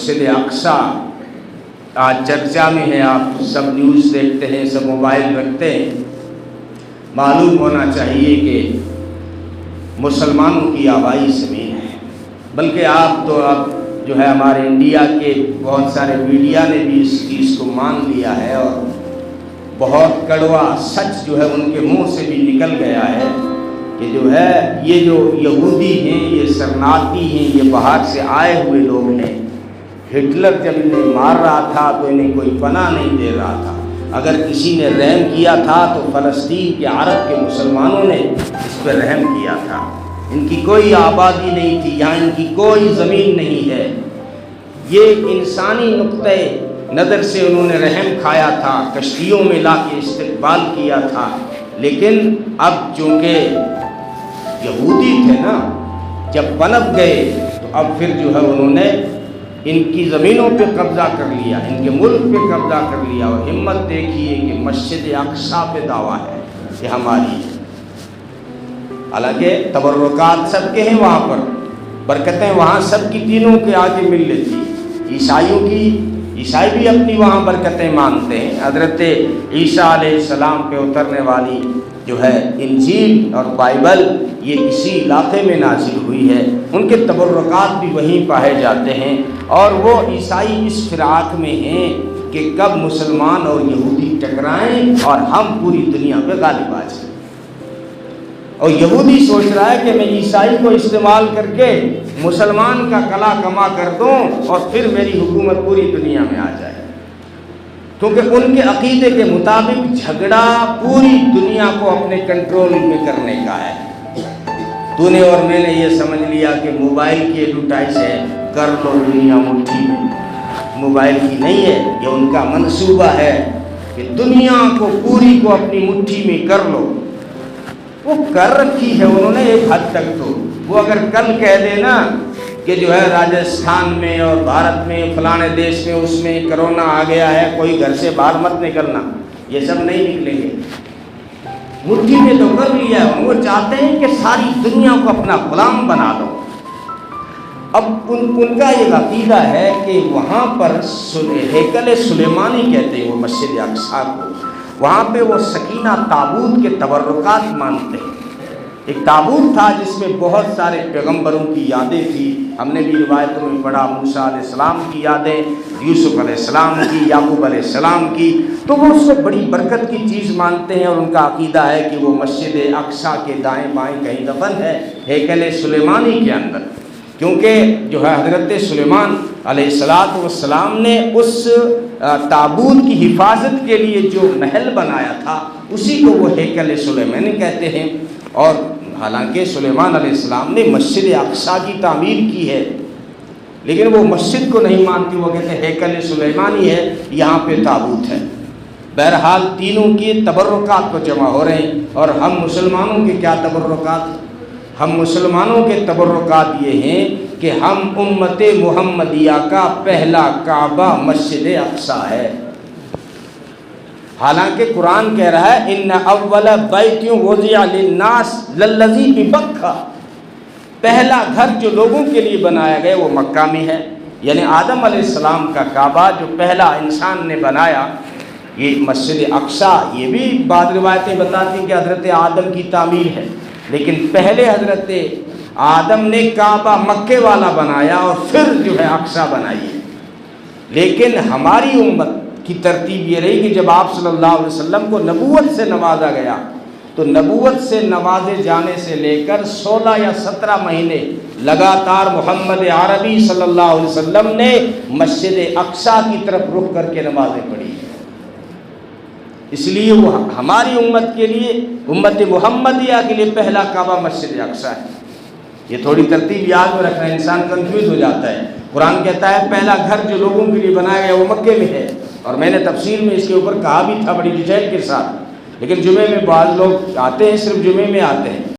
مسجد اقصیٰ آج چرچا میں ہے، آپ سب نیوز دیکھتے ہیں، سب موبائل رکھتے ہیں۔ معلوم ہونا چاہیے کہ مسلمانوں کی آبائی زمین ہے، بلکہ آپ تو اب جو ہے ہمارے انڈیا کے بہت سارے میڈیا نے بھی اس چیز کو مان لیا ہے، اور بہت کڑوا سچ جو ہے ان کے منہ سے بھی نکل گیا ہے کہ جو ہے یہ جو یہودی ہیں، یہ شرناٹی ہیں، یہ باہر سے آئے ہوئے لوگ ہیں۔ ہٹلر جب انہیں مار رہا تھا تو انہیں کوئی پناہ نہیں دے رہا تھا۔ اگر کسی نے رحم کیا تھا تو فلسطین کے عرب کے مسلمانوں نے اس پہ رحم کیا تھا۔ ان کی کوئی آبادی نہیں تھی، یہاں ان کی کوئی زمین نہیں ہے۔ یہ انسانی نقطۂ نظر سے انہوں نے رحم کھایا تھا، کشتیوں میں لا کے استقبال کیا تھا، لیکن اب چونکہ یہودی تھے نا، جب پنپ گئے تو اب پھر جو ہے انہوں نے ان کی زمینوں پہ قبضہ کر لیا، ان کے ملک پہ قبضہ کر لیا، اور ہمت دیکھیے کہ مسجد اقصیٰ پہ دعویٰ ہے کہ ہماری ہے۔ حالانکہ تبرکات سب کے ہیں، وہاں پر برکتیں وہاں سب کی تینوں کے آگے مل لیتی۔ عیسائی بھی اپنی وہاں برکتیں مانتے ہیں۔ حضرت عیسیٰ علیہ السلام پہ اترنے والی جو ہے انجیل اور بائبل یہ اسی علاقے میں نازل ہوئی ہے، ان کے تبرکات بھی وہیں پائے جاتے ہیں، اور وہ عیسائی اس فراق میں ہیں کہ کب مسلمان اور یہودی ٹکرائیں اور ہم پوری دنیا پہ غالب آ جائیں۔ اور یہودی سوچ رہا ہے کہ میں عیسائی کو استعمال کر کے مسلمان کا کلا کما کر دوں اور پھر میری حکومت پوری دنیا میں آ جائے، کیونکہ ان کے عقیدے کے مطابق جھگڑا پوری دنیا کو اپنے کنٹرول میں کرنے کا ہے۔ تو نے اور میں نے یہ سمجھ لیا کہ موبائل کی ایڈورٹائز ہے، کر لو دنیا مٹھی میں، موبائل کی نہیں ہے، یہ ان کا منصوبہ ہے کہ دنیا کو پوری کو اپنی مٹھی میں کر لو۔ وہ کر رکھی ہے انہوں نے ایک حد تک، تو وہ اگر کل کہہ دے نا کہ جو ہے راجستھان میں اور بھارت میں فلانے دیش میں اس میں کرونا آ گیا ہے، کوئی گھر سے باہر مت نکلنا، یہ سب نہیں نکلیں گے۔ مٹھی میں تو کر لیا ہے، وہ چاہتے ہیں کہ ساری دنیا کو اپنا غلام بنا دو۔ اب ان کا یہ عقیدہ ہے کہ وہاں پر ہیکل سلیمانی کہتے ہیں وہ مسجد اقصیٰ کو، وہاں پہ وہ سکینہ تابوت کے تبرکات مانتے ہیں۔ ایک تابوت تھا جس میں بہت سارے پیغمبروں کی یادیں تھی، ہم نے بھی روایتوں میں پڑھا، موسیٰ علیہ السلام کی یادیں، یوسف علیہ السلام کی، یعقوب علیہ السلام کی، تو وہ اس کو بڑی برکت کی چیز مانتے ہیں، اور ان کا عقیدہ ہے کہ وہ مسجد اقصیٰ کے دائیں بائیں کہیں دفن ہے، ہیکل سلیمانی کے اندر، کیونکہ جو ہے حضرت سلیمان علیہ السلام نے اس تابوت کی حفاظت کے لیے جو محل بنایا تھا اسی کو وہ ہیکل سلیمانی کہتے ہیں۔ اور حالانکہ سلیمان علیہ السلام نے مسجد اقصیٰ کی تعمیر کی ہے، لیکن وہ مسجد کو نہیں مانتی، وہ کہتے ہیں ہیکل سلیمانی ہے، یہاں پہ تابوت ہے۔ بہرحال تینوں کی تبرکات کو جمع ہو رہے ہیں، اور ہم مسلمانوں کے کیا تبرکات؟ ہم مسلمانوں کے تبرکات یہ ہیں کہ ہم امت محمدیہ کا پہلا کعبہ مسجد اقصیٰ ہے۔ حالانکہ قرآن کہہ رہا ہے ان اول بیت وضع للناس للذی ببکہ، پہلا گھر جو لوگوں کے لیے بنایا گیا وہ مکہ میں ہے، یعنی آدم علیہ السلام کا کعبہ جو پہلا انسان نے بنایا یہ مسجد اقصیٰ۔ یہ بھی بعض روایتیں بتاتی ہیں کہ حضرت آدم کی تعمیر ہے، لیکن پہلے حضرت آدم نے کعبہ مکے والا بنایا اور پھر جو ہے اقصیٰ بنائی ہے۔ لیکن ہماری امت کی ترتیب یہ رہی کہ جب آپ صلی اللہ علیہ وسلم کو نبوت سے نوازا گیا تو نبوت سے نوازے جانے سے لے کر 16 یا 17 مہینے لگاتار محمد عربی صلی اللہ علیہ وسلم نے مسجد اقصیٰ کی طرف رخ کر کے نمازیں پڑھی، اس لیے وہ ہماری امت کے لیے، امت محمدیہ کے لیے پہلا کعبہ مسجد اقصیٰ ہے۔ یہ تھوڑی ترتیب یاد میں رکھنا، انسان کنفیوز ہو جاتا ہے۔ قرآن کہتا ہے پہلا گھر جو لوگوں کے لیے بنایا گیا وہ مکے میں ہے، اور میں نے تفسیر میں اس کے اوپر کہا بھی تھا بڑی ڈیٹیل کے ساتھ، لیکن جمعے میں بعض لوگ آتے ہیں، صرف جمعے میں آتے ہیں،